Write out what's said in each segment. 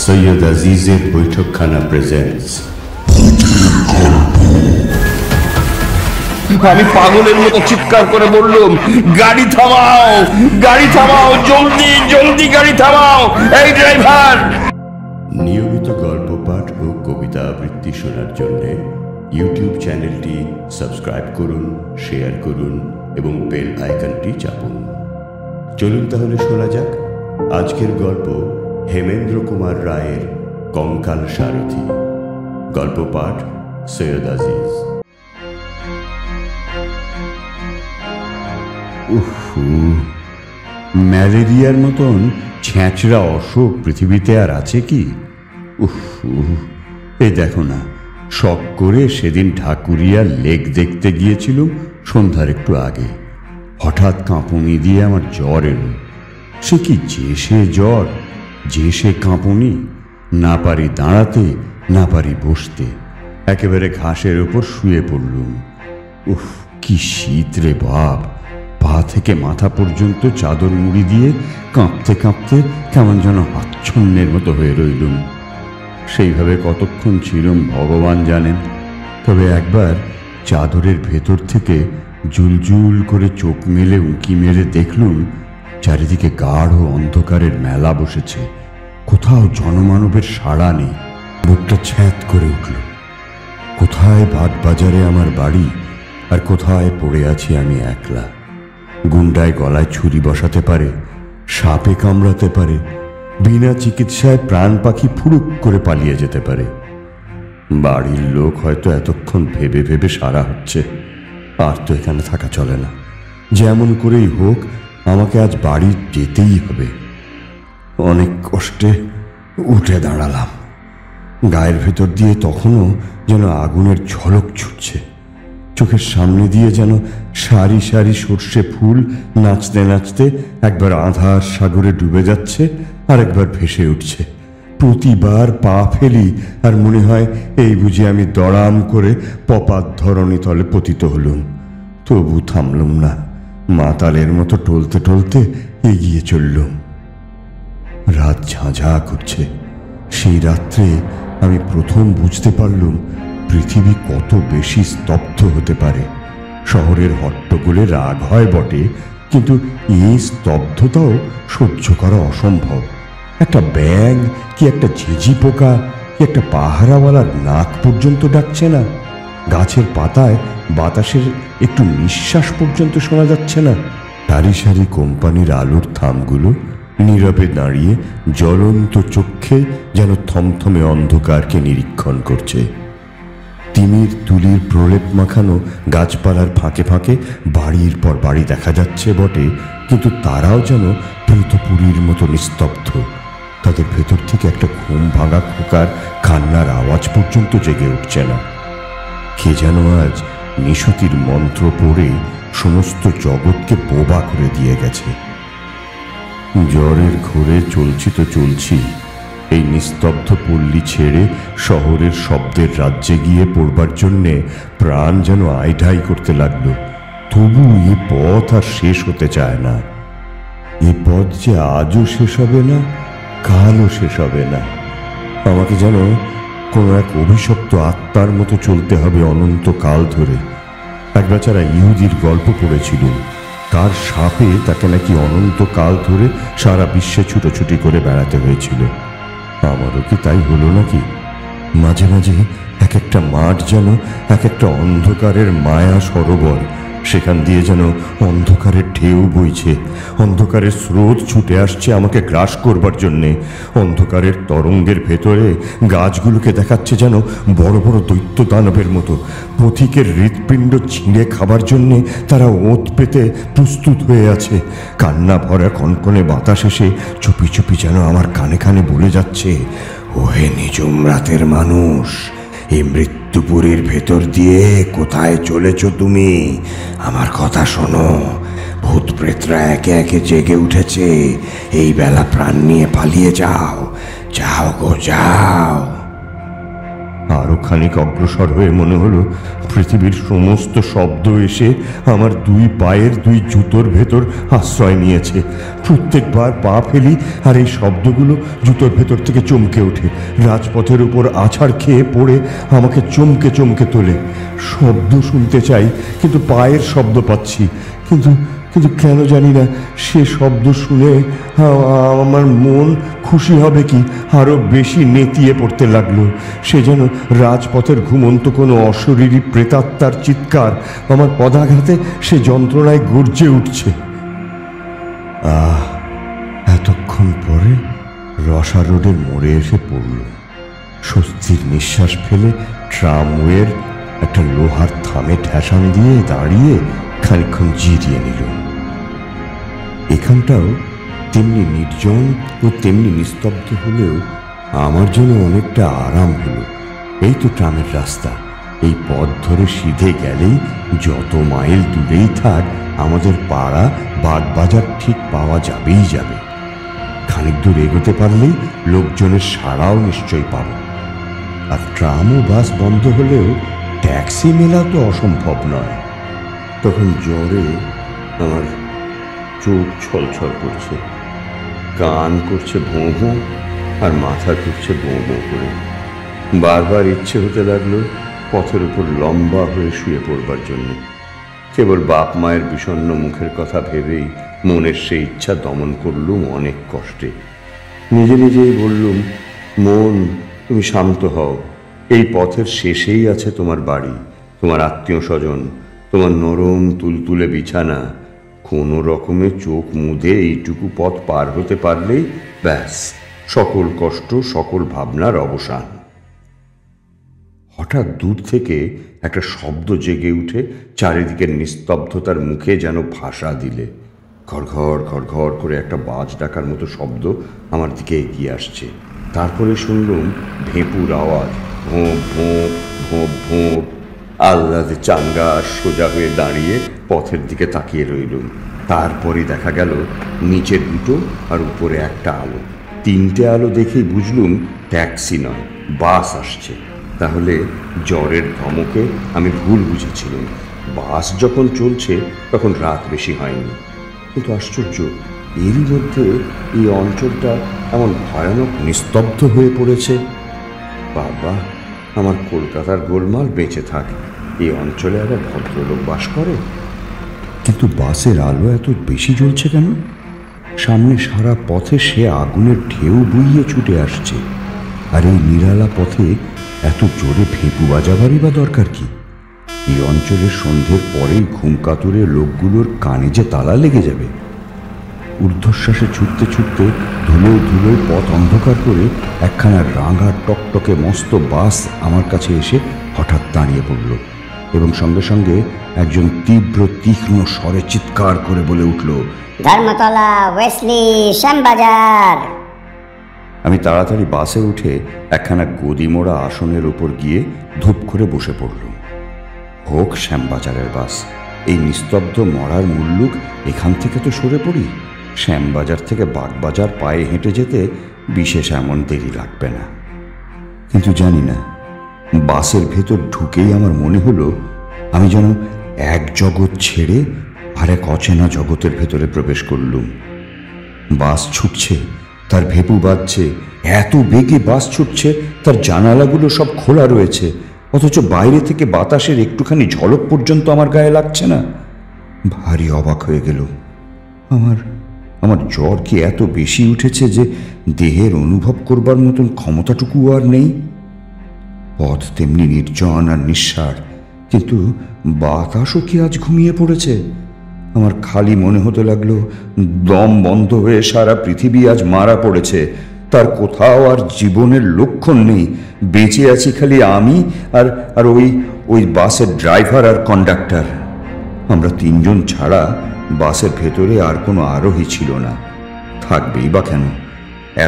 সৈয়দ আজিজের বৈঠকখানা presents. আমি পাগলের মতো চিৎকার করে বললুম, গাড়ি থামাও, গাড়ি থামাও, জলদি জলদি গাড়ি থামাও, এই ড্রাইভার। নিয়মিত গল্প পাঠ ও কবিতা আবৃত্তি শোনার জন্য ইউটিউব চ্যানেলটি সাবস্ক্রাইব করুন, শেয়ার করুন এবং বেল আইকনটি চাপুন। চলুন তাহলে শোনা যাক আজকের গল্প হেমেন্দ্র কুমার রায়ের কঙ্কাল সারথি। গল্প পাঠ সৈয়দ আজিজ। ম্যালেরিয়ার মতন ছ্যাঁচড়া অসুখ পৃথিবীতে আর আছে কি? এই দেখো না, শখ করে সেদিন ঢাকুরিয়া লেক দেখতে গিয়েছিলুম সন্ধ্যার একটু আগে। হঠাৎ কাঁপুনি দিয়ে আমার জ্বর এলো। সে কি যে সে জ্বর, যে সে কাঁপুনি! না পারি দাঁড়াতে, না পারি বসতে, একেবারে ঘাসের ওপর শুয়ে পড়লুম। কি শীত রে বাপ! পা থেকে মাথা পর্যন্ত চাদর মুড়ি দিয়ে কাঁপতে কাঁপতে কেমন যেন আচ্ছন্নের মতো হয়ে রইলুম। সেইভাবে কতক্ষণ ছিলুম ভগবান জানেন। তবে একবার চাদরের ভেতর থেকে জুলজুল করে চোখ মেলে উঁকি মেরে দেখলুম চারিদিকে গাঢ় অন্ধকারের মেলা বসেছে। কোথাও জনমানবের সাড়া নেই। বুকটা ছ্যাঁত করে উঠল। কোথায় বাগবাজারে আমার বাড়ি, আর কোথায় পড়ে আছি আমি একলা। গুন্ডায় গলায় ছুরি বসাতে পারে, সাপে কামড়াতে পারে, বিনা চিকিৎসায় প্রাণ পাখি ফুরুক করে পালিয়ে যেতে পারে। বাড়ির লোক হয়তো এতক্ষণ ভেবে ভেবে সারা হচ্ছে, আর তো এখানে থাকা চলে না। যেমন করেই হোক আমাকে আজ বাড়ি যেতেই হবে। অনেক কষ্টে উঠে দাঁড়ালাম। গায়ের ভেতর দিয়ে তখনও যেন আগুনের ঝলক ছুটছে। চোখের সামনে দিয়ে যেন সারি সারি সর্ষে ফুল নাচতে নাচতে একবার আঁধার সাগরে ডুবে যাচ্ছে, আর একবার ভেসে উঠছে। প্রতিবার পা ফেলি আর মনে হয় এই বুঝি আমি দড়াম করে পপাত ধরণী তলে পতিত হলুম। তবু থামলুম না, মাতালের মতো টলতে টলতে এগিয়ে চললুম। রাত ঝাঁঝা করছে। সেই রাত্রে আমি প্রথম বুঝতে পারলুম পৃথিবী কত বেশি স্তব্ধ হতে পারে। শহরের হট্টগোলে রাগ হয় বটে, কিন্তু এই স্তব্ধতাও সহ্য করা অসম্ভব। একটা ব্যাঙ কি একটা ঝিঝি পোকা কি একটা পাহারাওয়ালার নাক পর্যন্ত ডাকছে না। গাছের পাতায় বাতাসের একটু নিঃশ্বাস পর্যন্ত শোনা যাচ্ছে না। সারি সারি কোম্পানির আলোর থামগুলো নীরবে দাঁড়িয়ে জ্বলন্ত চক্ষে যেন থমথমে অন্ধকারকে নিরীক্ষণ করছে। তিমির তুলির প্রলেপ মাখানো গাছপালার ফাঁকে ফাঁকে বাড়ির পর বাড়ি দেখা যাচ্ছে বটে, কিন্তু তারাও যেন প্রেতপুরীর মতো নিস্তব্ধ। তাদের ভেতর থেকে একটা ঘুম ভাঙা খোকার কান্নার আওয়াজ পর্যন্ত জেগে উঠছে না। কে যেন আজ নিশুতির মন্ত্র পড়ে সমস্ত জগৎকে বোবা করে দিয়ে গেছে। জ্বরের ঘোরে চলছি তো চলছি। এই নিস্তব্ধ পল্লী ছেড়ে শহরের শব্দের রাজ্যে গিয়ে পড়বার জন্যে প্রাণ যেন আইঢাই করতে লাগলো। তবু এ পথ আর শেষ হতে চায় না। এ পথ যে আজও শেষ হবে না, কালও শেষ হবে না। আমাকে যেন কোনো এক অভিশপ্ত আত্মার মতো চলতে হবে অনন্তকাল ধরে। এক বেচারা ইহুদির গল্প পড়েছিল। তার সাপে তাকে নাকি অনন্তকাল ধরে সারা বিশ্বে ছুটোছুটি করে বেড়াতে হয়েছিল। আমারও কি তাই হলো নাকি? মাঝে মাঝে এক একটা মাঠ যেন এক একটা অন্ধকারের মায়া সরোবর। সেখান দিয়ে যেন অন্ধকারের ঢেউ বইছে, অন্ধকারের স্রোত ছুটে আসছে আমাকে গ্রাস করবার জন্যে। অন্ধকারের তরঙ্গের ভেতরে গাছগুলোকে দেখাচ্ছে যেন বড় বড় দৈত্য দানবের মতো। পথিকের হৃৎপিণ্ড ছিঁড়ে খাবার জন্যে তারা ওত পেতে প্রস্তুত হয়ে আছে। কান্না ভরা কনকনে বাতাস এসে চুপি চুপি যেন আমার কানে কানে বলে যাচ্ছে, ওহে নিজুম রাতের মানুষ, এই মৃত্যুপুরীর ভেতর দিয়ে কোথায় চলেছ তুমি? আমার কথা শোনো। ভূত প্রেতরা একে একে জেগে উঠেছে। এই বেলা প্রাণ নিয়ে পালিয়ে যাও, যাও গো যাও। আরো খানিক অগ্রসর হয়ে মনে হলো পৃথিবীর সমস্ত শব্দ এসে আমার দুই পায়ের দুই জুতোর ভেতর আশ্রয় নিয়েছে। প্রত্যেকবার পা ফেলি আর এই শব্দগুলো জুতোর ভেতর থেকে চমকে ওঠে, রাজপথের উপর আছাড় খেয়ে পড়ে আমাকে চমকে চমকে তোলে। শব্দ শুনতে চাই, কিন্তু পায়ের শব্দ পাচ্ছি, কিন্তু কিন্তু কেন জানি না সে শব্দ শুনে আমার মন খুশি হবে কি আরো বেশি নেতিয়ে পড়তে লাগলো। সে যেন রাজপথের ঘুমন্ত কোনো অশরীরী প্রেতাত্মার চিৎকার। আমার পদাঘাতে সে যন্ত্রণায় গর্জে উঠছে। এতক্ষণ পরে রসা রোডের মোড়ে এসে পড়ল। স্বস্তির নিঃশ্বাস ফেলে ট্রামওয়ের একটা লোহার থামে ঠেসান দিয়ে দাঁড়িয়ে খানিকক্ষণ জিরিয়ে নিল। এখানটাও তেমনি নির্জন ও তেমনি নিস্তব্ধ হলেও আমার জন্য অনেকটা আরাম হলো। এই তো ট্রামের রাস্তা, এই পথ ধরে সিধে গেলেই যত মাইল দূরেই থাক আমাদের পাড়া বাগবাজার ঠিক পাওয়া যাবেই যাবে। খানিক দূর এগোতে পারলেই লোকজনের সাড়াও নিশ্চয়ই পাব। আর ট্রাম ও বাস বন্ধ হলেও ট্যাক্সি মেলা তো অসম্ভব নয়। তখন জ্বরে আমার চোখ ছলছল করছে, কান করছে ভোঁ ভোঁ, আর মাথা করছে বোঁ বোঁ করে। বারবার ইচ্ছে হতে লাগলো পথের উপর লম্বা হয়ে শুয়ে পড়বার জন্য। কেবল বাপ মায়ের বিষণ্ণ মুখের কথা ভেবেই মনের সেই ইচ্ছা দমন করলুম অনেক কষ্টে। নিজে নিজেই বললুম, মন তুমি শান্ত হও, এই পথের শেষেই আছে তোমার বাড়ি, তোমার আত্মীয় স্বজন, তোমার নরম তুলতুলে বিছানা। কোনো রকমে চোখ মুদে এইটুকু পথ পার হতে পারলেই ব্যাস, সকল কষ্ট সকল ভাবনার অবসান। হঠাৎ দূর থেকে একটা শব্দ জেগে উঠে চারিদিকের নিস্তব্ধতার মুখে যেন ভাষা দিলে। ঘড়ঘড় ঘড়ঘড় করে একটা বাজ ডাকার মতো শব্দ আমার দিকে এগিয়ে আসছে। তারপরে শুনলুম ভেঁপুর আওয়াজ, ভোঁপ ভোঁপ ভোঁপ ভোঁপ। আহ্লাদে চাঙ্গা সোজা হয়ে দাঁড়িয়ে পথের দিকে তাকিয়ে রইলুম। তারপরে দেখা গেল নিচে দুটো আর উপরে একটা আলো। তিনটে আলো দেখেই বুঝলুম ট্যাক্সি নয়, বাস আসছে। তাহলে জ্বরের ধমকে আমি ভুল বুঝেছিলাম। বাস যখন চলছে তখন রাত বেশি হয়নি। কিন্তু আশ্চর্য, এরই মধ্যে এই অঞ্চলটা এমন ভয়ানক নিস্তব্ধ হয়ে পড়েছে। বাবা, আমার কলকাতার গোলমাল বেঁচে থাক, এই অঞ্চলে আবার ভদ্রলোক বাস করে। কিন্তু বাসের আলো এত বেশি জ্বলছে কেন? সামনে সারা পথে সে আগুনের ঢেউ বইয়ে ছুটে আসছে। আর এই নিরালা পথে এত জোরে ভেঁপু বাজাবারই বা দরকার কি? এই অঞ্চলের সন্ধ্যের পরেই ঘুমকাতুরে লোকগুলোর কানে যে তালা লেগে যাবে। ঊর্ধ্বশ্বাসে ছুটতে ছুটতে ধুলোয় ধুলোয় পথ অন্ধকার করে একখানা রাঙা টকটকে মস্ত বাস আমার কাছে এসে হঠাৎ দাঁড়িয়ে পড়ল, এবং সঙ্গে সঙ্গে একজন তীব্র তীক্ষ্ণ স্বরে চিৎকার করে বলে উঠল, ধর্মতলা, ওয়েসলি, শ্যামবাজার। আমি তাড়াতাড়ি বাসে উঠে একখানা গদিমোড়া আসনের উপর গিয়ে ধূপ করে বসে পড়লুম। হোক শ্যামবাজারের বাস, এই নিস্তব্ধ মরার মুল্লুক এখান থেকে তো সরে পড়ি। শ্যামবাজার থেকে বাগবাজার পায়ে হেঁটে যেতে বিশেষ এমন দেরি লাগবে না। কিন্তু জানি না, বাসের ভেতর ঢুকেই আমার মনে হলো আমি যেন এক জগৎ ছেড়ে আর এক অচেনা জগতের ভেতরে প্রবেশ করলুম। বাস ছুটছে, তার ভেপু বাজছে, এত বেগে বাস ছুটছে তার জানালাগুলো সব খোলা রয়েছে, অথচ বাইরে থেকে বাতাসের একটুখানি ঝলক পর্যন্ত আমার গায়ে লাগছে না। ভারী অবাক হয়ে গেল। আমার জ্বর কি এত বেশি উঠেছে যে দেহের অনুভব করবার মতন ক্ষমতাটুকু আর নেই? পথ তেমনি নির্জন আর নিঃসার, কিন্তু বাতাসও কি আজ ঘুমিয়ে পড়েছে? আমার খালি মনে হতে লাগলো দম বন্ধ হয়ে সারা পৃথিবী আজ মারা পড়েছে, তার কোথাও আর জীবনের লক্ষণ নেই। বেঁচে আছি খালি আমি আর ওই বাসের ড্রাইভার আর কন্ডাক্টর। আমরা তিনজন ছাড়া বাসের ভেতরে আর কোনো আরোহী ছিল না। থাকবেই বা কেন?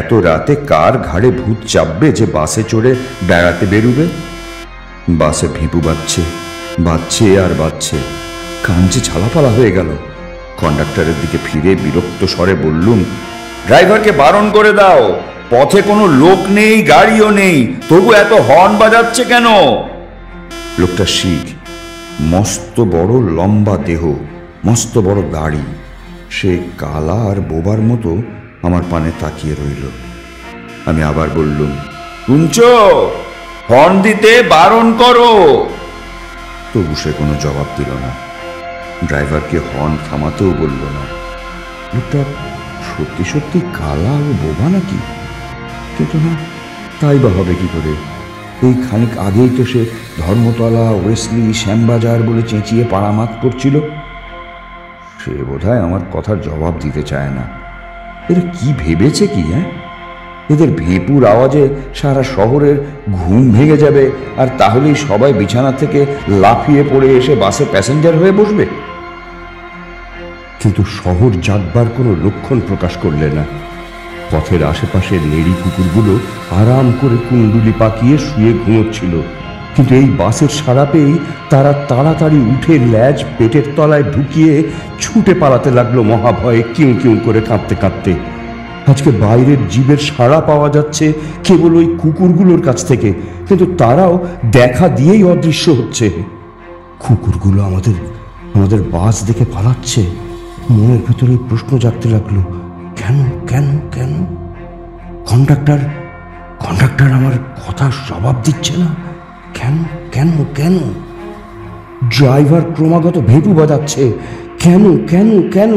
এত রাতে কার ঘাড়ে ভূত চাপবে যে বাসে চড়ে বেড়াতে বেরুবে? বাসে ভেঁপু বাজছে, বাজছে আর বাজছে, কান যে ঝালাপালা হয়ে গেল। কন্ডাক্টরের দিকে ফিরে বিরক্ত স্বরে বললুম, ড্রাইভারকে বারণ করে দাও, পথে কোনো লোক নেই, গাড়িও নেই, তবু এত হর্ন বাজাচ্ছে কেন? লোকটা শিখ, মস্ত বড় লম্বা দেহ, মস্ত বড় দাড়ি। সে কালা আর বোবার মতো আমার পানে তাকিয়ে রইল। আমি আবার বললুম, শুনছো, হর্ন দিতে বারণ করো। তবু সে কোনো জবাব দিল না, ড্রাইভারকে হর্ন থামাতেও বলল না। লোকটা সত্যি সত্যি কালা ও বোবা নাকি? কিন্তু না, তাই বা হবে কি করে? এই খানিক আগেই তো সে ধর্মতলা, ওয়েসলি, শ্যামবাজার বলে চেঁচিয়ে পাড়ামাত করছিল। সে বোধহয় আমার কথার জবাব দিতে চায় না। এরা কি ভেবেছে কি? এদের ভেঁপুর আওয়াজে সারা শহরের ঘুম ভেঙে যাবে, আর তাহলেই সবাই বিছানা থেকে লাফিয়ে পড়ে এসে বাসে প্যাসেঞ্জার হয়ে বসবে। কিন্তু শহর জাগবার কোনো লক্ষণ প্রকাশ করলে না। পথের আশেপাশে লেডি কুকুরগুলো আরাম করে কুণ্ডুলি পাকিয়ে শুয়ে ঘুমোচ্ছিল। কিন্তু এই বাসের সাড়া পেয়েই তারা তাড়াতাড়ি উঠে ল্যাজ পেটের তলায় ঢুকিয়ে ছুটে পালাতে লাগলো মহাভয়ে, কিউ কিউ করে কাঁদতে কাঁদতে। আজকে বাইরের জীবের সাড়া পাওয়া যাচ্ছে কেবল ওই কুকুরগুলোর কাছ থেকে, কিন্তু তারাও দেখা দিয়েই অদৃশ্য হচ্ছে। কুকুরগুলো আমাদের বাস দেখে পালাচ্ছে। মনের ভেতরে প্রশ্ন জাগতে লাগলো, কেন কেন কেন? কন্ডাক্টর আমার কথা জবাব দিচ্ছে না, কেন কেন কেন? ড্রাইভার ক্রমাগত ভেঁপু বাজাচ্ছে, কেন কেন কেন?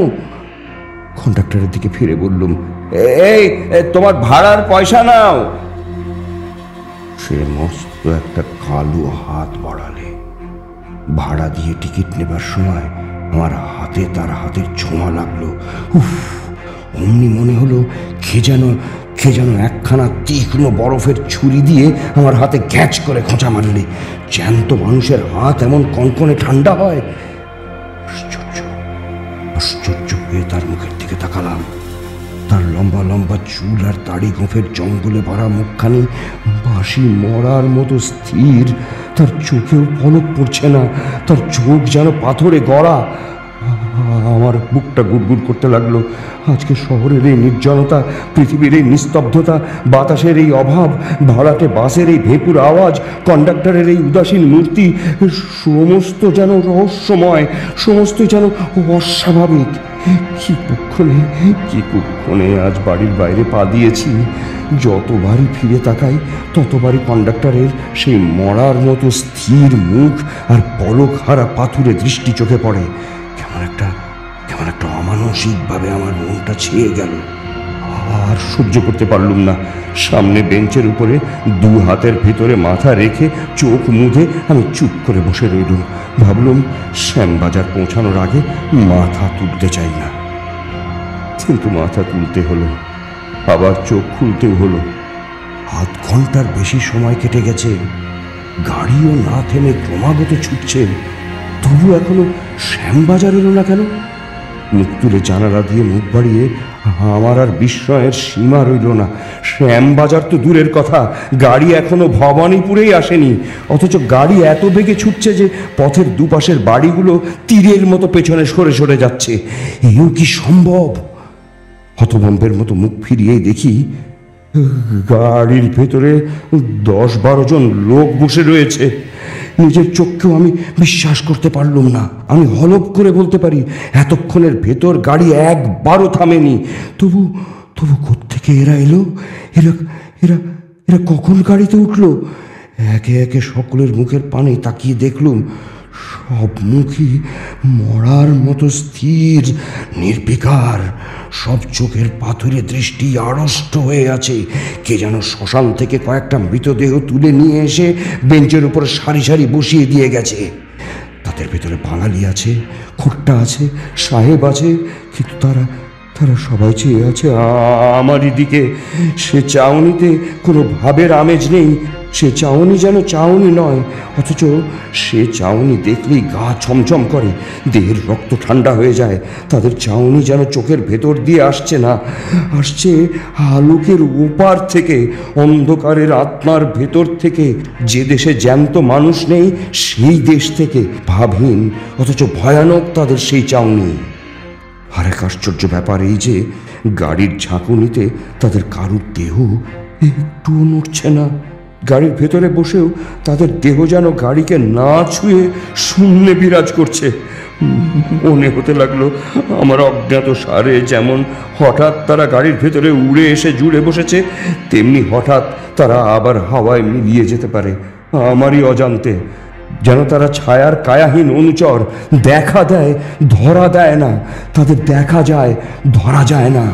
কন্ডাক্টরের দিকে ফিরে বললুম, এই তোমার ভাড়ার পয়সা নাও। সে মস্ত একটা কালো হাত বাড়ালে। ভাড়া দিয়ে টিকিট নেবার সময় আমার হাতে তার হাতের ছোঁয়া লাগলো। উফ, অমনি মনে হলো কে যেন একখানা তীক্ষ্ণ বরফের ছুরি দিয়ে আমার হাতে গ্যাঁচ করে খোঁচা মারলে। জ্যান্ত মানুষের হাত এমন কনকনে ঠান্ডা হয়? আশ্চর্য হয়ে তার মুখের দিকে তাকালাম। তার লম্বা লম্বা চুল আর দাড়ি গোঁফের জঙ্গলে ভরা মুখখানি বাঁশি মরার মতো স্থির। তার চোখেও পলক পড়ছে না, তার চোখ যেন পাথরে গড়া। আমার বুকটা গুড়গুড় করতে লাগলো। আজকে শহরের এই নির্জনতা, পৃথিবীর এই নিস্তব্ধতা, বাতাসের এই অভাব, ভাড়াটে বাসের এই ভেঁপুর আওয়াজ, কন্ডাক্টরের এই উদাসীন মূর্তি, সমস্ত যেন রহস্যময়, সমস্তই যেন অস্বাভাবিক। কি কুক্ষণে আজ বাড়ির বাইরে পা দিয়েছি। যতবারই ফিরে তাকাই ততবারই কন্ডাক্টরের সেই মরার মতো স্থির মুখ আর পলক হারা পাথুরে দৃষ্টি চোখে পড়ে। কেমন একটা অমানসিকভাবে আমার মনটা ছেয়ে গেল। আর সহ্য করতে পারলুম না। সামনে বেঞ্চের উপরে দু হাতের ভিতরে মাথা রেখে চোখ মুঁধে আমি চুপ করে বসে রইলুম। ভাবলুম, শ্যামবাজার পৌঁছানোর আগে মাথা তুলতে চাই না। কিন্তু মাথা তুলতে হলো, আবার চোখ খুলতেও হলো। আধ ঘন্টার বেশি সময় কেটে গেছে। গাড়িও না থেমে ক্রমাগত ছুটছে, তবু এখনো শ্যামবাজার এলো না কেন? মুখ তুলে জানালা দিয়ে মুখ বাড়িয়ে আমার আর বিস্ময়ের সীমা রইল না। শ্যামবাজার তো দূরের কথা, গাড়ি এখনো ভবানীপুরেই আসেনি। অথচ গাড়ি এত বেগে ছুটছে যে পথের দুপাশের বাড়িগুলো তীরের মতো পেছনে সরে সরে যাচ্ছে। এও কি সম্ভব? হতভম্বের মতো মুখ ফিরিয়েই দেখি গাড়ির ভেতরে 10-12 জন লোক বসে রয়েছে। নিজের চোখকেও আমি বিশ্বাস করতে পারলুম না। আমি হলপ করে বলতে পারি এতক্ষণের ভেতর গাড়ি একবারও থামেনি। তবু কোত্থেকে এরা এলো? এরা কখন গাড়িতে উঠলো? একে একে সকলের মুখের পানে তাকিয়ে দেখলুম সব মুখই মরার মতো স্থির, নির্বিকার। সব চোখের পাথুরে দৃষ্টি আড়ষ্ট হয়ে আছে। কে যেন শ্মশান থেকে কয়েকটা মৃতদেহ তুলে নিয়ে এসে বেঞ্চের উপর সারি সারি বসিয়ে দিয়ে গেছে। তাদের ভেতরে বাঙালি আছে, খোট্টা আছে, সাহেব আছে, কিন্তু তারা সবাই চেয়ে আছে আমারই দিকে। সে চাউনিতে কোনো ভাবের আমেজ নেই। সে চাউনি যেন চাউনি নয়, অথচ সে চাউনি দেখলেই গা ছমছম করে, দেহের রক্ত ঠান্ডা হয়ে যায়। তাদের চাউনি যেন চোখের ভেতর দিয়ে আসছে না, আসছে আলোকের ওপার থেকে, অন্ধকারের আত্মার ভেতর থেকে। যে দেশে জ্যান্ত মানুষ নেই সেই দেশ থেকে। ভাবহীন অথচ ভয়ানক তাদের সেই চাউনি। আর এক আশ্চর্য ব্যাপার এই যে গাড়ির ঝাঁকুনিতে তাদের কারুর দেহ একটুও নড়ছে না। গাড়ির ভেতরে বসেও তাদের দেহ যেন গাড়িকে না ছুঁয়ে শূন্যে বিরাজ করছে। মনে হতে লাগলো আমার অজ্ঞাত সারে যেমন হঠাৎ তারা গাড়ির ভেতরে উড়ে এসে জুড়ে বসেছে, তেমনি হঠাৎ তারা আবার হাওয়ায় মিলিয়ে যেতে পারে আমারই অজান্তে। যেন তারা ছায়ার কায়াহীন অনুচর, দেখা দেয় ধরা দেয় না, তাদের দেখা যায় ধরা যায় না।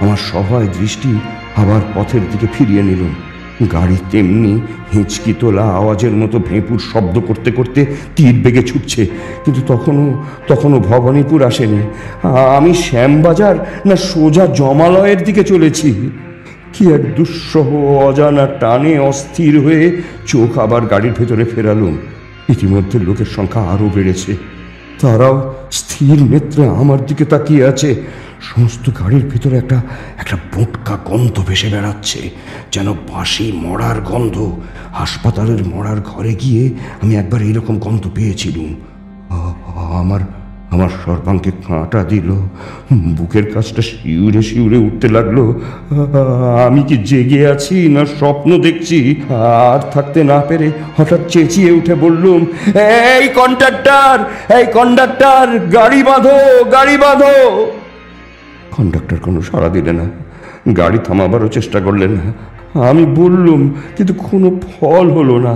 আমার সভয় দৃষ্টি আবার পথের দিকে ফিরিয়ে নিল। গাড়ি তেমনি হিঁচকি তোলা আওয়াজের মতো ভেঁপুর শব্দ করতে করতে তীর বেগে ছুটছে, কিন্তু তখনও ভবানীপুর আসেনি। আমি শ্যামবাজার না সোজা জমালয়ের দিকে চলেছি। কি এক দুঃসহ অজানা টানে অস্থির হয়ে চোখ আবার গাড়ির ভেতরে ফেরালুম। ইতিমধ্যে লোকের সংখ্যা আরও বেড়েছে, তারাও স্থির নেত্রে আমার দিকে তাকিয়ে আছে। সমস্ত গাড়ির ভিতরে একটা বোটকা গন্ধ ভেসে বেড়াচ্ছে, যেন বাসি মরার গন্ধ। হাসপাতালের মরার ঘরে গিয়ে আমি একবার এইরকম গন্ধ পেয়েছিলুম। আমার সর্বাঙ্গে কাঁটা দিল, বুকের কাছটা শিউরে শিউরে উঠতে লাগলো। আমি কি জেগে আছি না স্বপ্ন দেখছি? আর থাকতে না পেরে হঠাৎ চেঁচিয়ে উঠে বললুম, এই কন্ডাক্টর, গাড়ি বাঁধো, গাড়ি বাঁধো। কন্ডাক্টর কোনো সাড়া দিলে না, গাড়ি থামাবারও চেষ্টা করলেন না। আমি বললুম, কিন্তু কোনো ফল হলো না।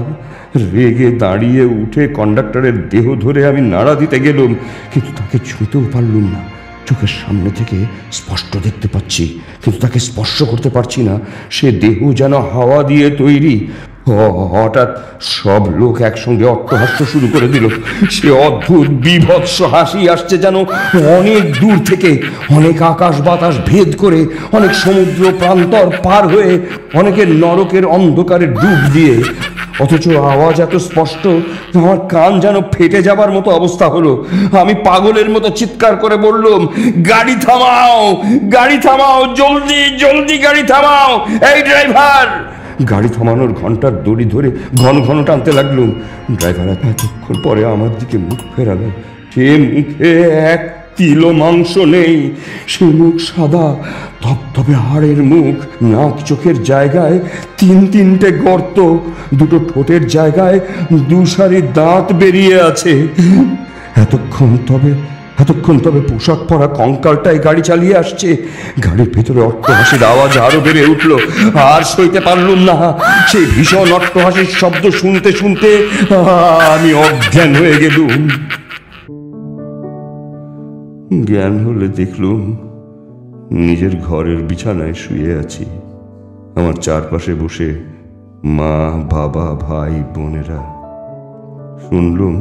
রেগে দাঁড়িয়ে উঠে কন্ডাক্টরের দেহ ধরে আমি নাড়া দিতে গেলুম, কিন্তু তাকে ছুঁতেও পারলুম না। চোখের সামনে থেকে স্পষ্ট দেখতে পাচ্ছি, কিন্তু তাকে স্পর্শ করতে পারছি না। সে দেহ যেন হাওয়া দিয়ে তৈরি। হঠাৎ সব লোক একসঙ্গে অট্টহাস্য শুরু করে দিল। সে অদ্ভুত বিভৎস হাসি আসছে যেন অনেক দূর থেকে, অনেক আকাশ বাতাস ভেদ করে, অনেক সমুদ্র প্রান্তর পার হয়ে, অনেকের নরকের অন্ধকারে ডুব দিয়ে। অথচ আওয়াজ এত স্পষ্ট, আমার কান যেন ফেটে যাবার মতো অবস্থা হলো। আমি পাগলের মতো চিৎকার করে বললুম, গাড়ি থামাও, গাড়ি থামাও, জলদি জলদি গাড়ি থামাও, এই ড্রাইভার। গাড়ি থামানোর ঘন্টার দড়ি ধরে ঘন ঘন টানতে লাগলুম। ড্রাইভার এতক্ষণ পরে আমার দিকে মুখ ফেরালো। সে মুখে এক তিলো মাংস নেই, সে মুখ সাদা ধবধবে হাড়ের মুখ। নাক চোখের জায়গায় তিনটে গর্ত, দুটো ঠোঁটের জায়গায় দুসারি দাঁত বেরিয়ে আছে। এতক্ষণ তবে পোশাক পরা কঙ্কালটাই গাড়ি চালিয়ে আসছে। গাড়ির ভেতরে অট্টহাসির আওয়াজ আরো বেড়ে উঠল। আর সইতে পারলুম না। সেই ভীষণ অট্টহাসির শব্দ শুনতে শুনতে আমি অজ্ঞান হয়ে গেলুম। জ্ঞান হলে দেখলুম নিজের ঘরের বিছানায় শুয়ে আছি। আমার চারপাশে বসে মা, বাবা, ভাই, বোনেরা। শুনলুম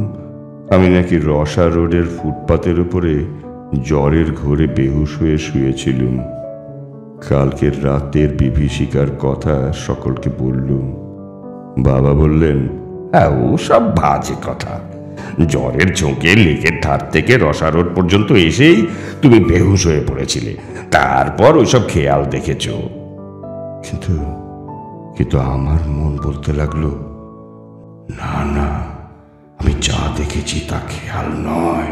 আমি নাকি রসা রোডের ফুটপাতের উপরে জ্বরের ঘোরে বেহুশ হয়ে শুয়েছিলুম। কালকের রাতের বিভীষিকার কথা সকলকে বললুম। বাবা বললেন, হ্যাঁ, ও সব বাজে কথা। জ্বরের ঝোঁকে লেকের ধার থেকে রসা রোড পর্যন্ত এসেই তুমি বেহুশ হয়ে পড়েছিলে, তারপর ওইসব খেয়াল দেখেছ। কিন্তু আমার মন বলতে লাগলো, না, আমি যা দেখেছি তা খেয়াল নয়।